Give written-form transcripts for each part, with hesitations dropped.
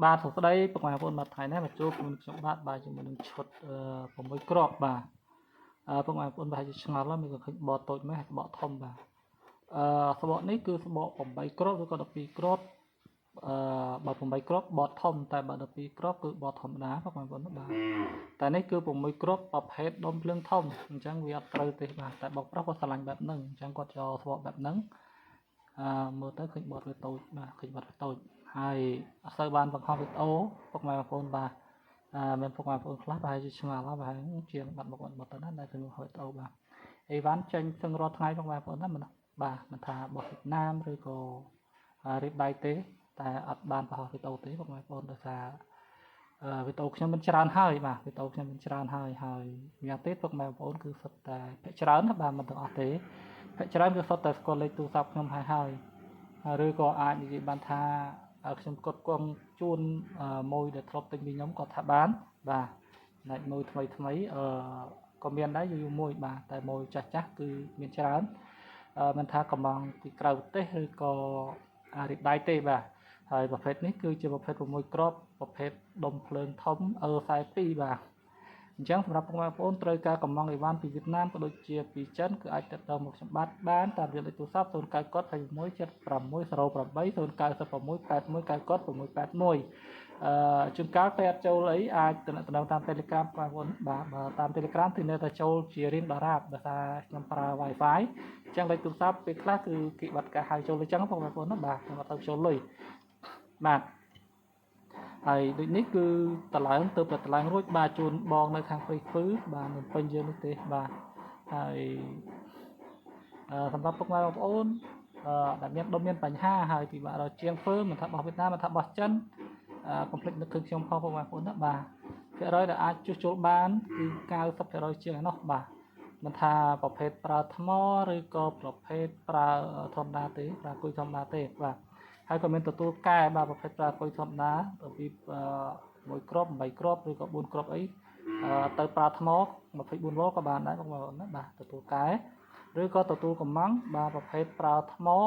បាទសួស្តីពុកម៉ែបងប្អូនបាទថ្ងៃនេះមកជួបខ្ញុំបាទជាមួយនឹងឈុត6គ្រាប់បាទពុកម៉ែបងប្អូនប្រហែលជាឆ្ងល់ហើយមានឃើញបតតូចមែនបតធំបាទស្បកនេះគឺស្បក8គ្រាប់ឬក៏12គ្រាប់បើ8គ្រាប់បតធំតែបើ12គ្រាប់គឺបតធម្មតាពុកម៉ែបងប្អូនបាទតែនេះគឺ6គ្រាប់ប្រភេទដុំភ្លើងធំអញ្ចឹងវាអត់ត្រូវទេបាទតែបងប្រុសគាត់ឆ្លាញ់បែបហ្នឹងអញ្ចឹងគាត់យកស្បកបែបហ្នឹងមើលទៅឃើញបតវាតូចបាទឃើញបតវាតូចហើយអត់សូវបានបង្ហោះវីដេអូពុកម៉ែបងប្អូនបាទមានពុកម៉ែបងប្អូនខ្លះប្រហែលជាឆ្ងល់ហើយប្រហែលជាបាត់មកទៅណាដែលឃើញវីដេអូបាទអីវ៉ាន់ចេញសឹងរាល់ថ្ងៃពុកម៉ែបងប្អូនណាបាទមិនថារបស់វៀតណាមឬក៏រៀបដៃទេតែអត់បានបង្ហោះវីដេអូទេពុកម៉ែបងប្អូនដោយសារវីដេអូខ្ញុំមិនច្រើនហើយបាទវីដេអូខ្ញុំមិនច្រើនហើយម្យ៉ាងទៀតពុកម៉ែបងប្អូនគឺសុទ្ធតែភាគច្រើនណាបាទមិនទាំងអស់ទេភាគច្រើនគឺសុទ្ធតែស្គាល់លេខទូរស័ព្ទខ្ញុំហើយឬក៏អាចនិយាយបានថាខ្ញុំគាត់គង់ជួនម៉ួយដែលធ្លាប់ទិញពីខ្ញុំគាត់ថាបានបាទណែម៉ួយថ្មីក៏មានដែរយូរមួយបាទតែម៉ួយចាស់គឺមានច្រើនមិនថាកំងពីក្រៅប្រទេសឬក៏រៀបដៃទេបាទហើយប្រភេទនេះគឺជាប្រភេទ6គ្រាប់ប្រភេទដុំភ្លើងធំ42បាទអញ្ចឹងសម្រាប់ពុកម៉ែបងប្អូនត្រូវការកំងអីវ៉ាន់ពីវៀតណាមក៏ដូចជាពីចិនគឺអាចទាក់ទងមកខ្ញុំបានតាមរយៈលេខទូរស័ព្ទ090 2676 ជួនកាលពេលអត់ចូលអីអាចតំណតាម Telegram បងប្អូនបាទបើតាម Telegram គឺនៅតែចូលជារៀងដរាបដោយសារខ្ញុំប្រើ Wi-Fi អញ្ចឹងលេខទូរស័ព្ទពេលខ្លះគឺគេបាត់ការហៅចូលអញ្ចឹងបងប្អូនណាបាទខ្ញុំអត់ទៅចូលលុយបាទហើយដូចនេះគឺតម្លើងទៅតែតម្លើងរួចបាទជូនបងនៅខាងព្រៃភ្លឺបាទមិនពេញយើងនេះទេបាទហើយសម្រាប់ពុកម៉ែបងប្អូនដែលមានបញ្ហាហើយពិបាករកជាងធ្វើមិនថារបស់វៀតណាមមិនថារបស់ចិនកុំភ្លេចនឹកឃើញខ្ញុំផងពុកម៉ែបងប្អូនណាបាទភាគរយដែលអាចជួសជុលបានគឺ 90% ជាងឯនោះបាទមិនថាប្រភេទប្រើថ្មឬក៏ប្រភេទប្រើធម្មតាទេប្រើគុយធម្មតាទេបាទហើយក៏មានទទួលកែបាទប្រភេទប្រើគុយធម្មតាទៅពី1គ្រាប់8គ្រាប់ឬក៏4គ្រាប់អីទៅប្រើថ្ម24វ៉ុលក៏បានដែរបងប្អូនណាបាទទទួលកែឬក៏ទទួលកំងបាទប្រភេទប្រើថ្ម24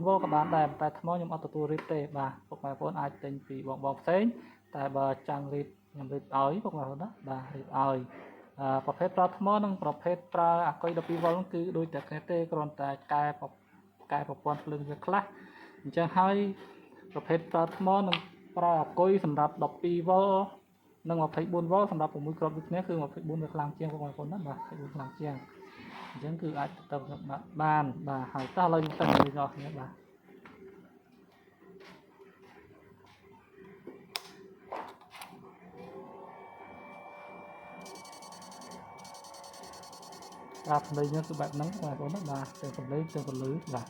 វ៉ុលក៏បានដែរតែថ្មខ្ញុំអត់ទទួលរៀបទេបាទពុកម៉ែបងប្អូនអាចទិញពីបងផ្សេងតែបើចង់រៀបខ្ញុំរៀបឲ្យពុកម៉ែបងប្អូនណាបាទរៀបឲ្យប្រភេទប្រើថ្មនិងប្រភេទប្រើអាគុយ12វ៉ុលគឺដូចតែគ្នាទេគ្រាន់តែកែប្រព័ន្ធភ្លើងវាខ្លះអញ្ចឹងហើយប្រភេទប្រើថ្មនិងប្រើអាគុយសម្រាប់12វ៉ុលនិង24វ៉ុលសម្រាប់6គ្រាប់ដូចគ្នាគឺ24វាខ្លាំងជាងបងប្អូនណាបាទ24ខ្លាំងជាងអញ្ចឹងគឺអាចទៅបានបាទហើយតោះឥឡូវយើងទៅមើលរបស់គ្នាបាទសម្លេងនេះគឺបែបហ្នឹងបងប្អូនណាបាទទាំងសម្លេងទាំងពលឺបាទ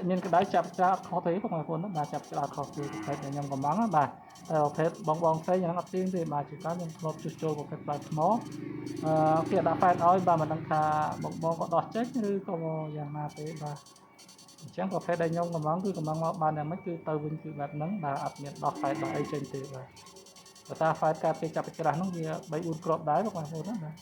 មានក្តៅចាប់ឆ្លាតខុសទេបងប្អូនណាបាទចាប់ឆ្លាតខុសពីប្រភេទដែលខ្ញុំកំងណាបាទតែប្រភេទបងផ្សេងយ៉ាងអត់ទៀងទេបាទជាការខ្ញុំធ្លាប់ជួសជុលប្រភេទប្រើថ្មគេដាក់ហ្វែតឲ្យបាទមិនដឹងថាបងក៏ដោះចេញឬក៏យ៉ាងណាទេបាទអញ្ចឹងប្រភេទដែលខ្ញុំកំងគឺកំងមកបានយ៉ាងម៉េចគឺទៅវិញគឺបែបហ្នឹងបាទអត់មានដោះហ្វែតដោះអីចេញទេបាទបើតាហ្វែតការពេលចាប់ច្រាស់ហ្នឹងវា3 4គ្រាប់ដែរបងប្អូនណាបាទ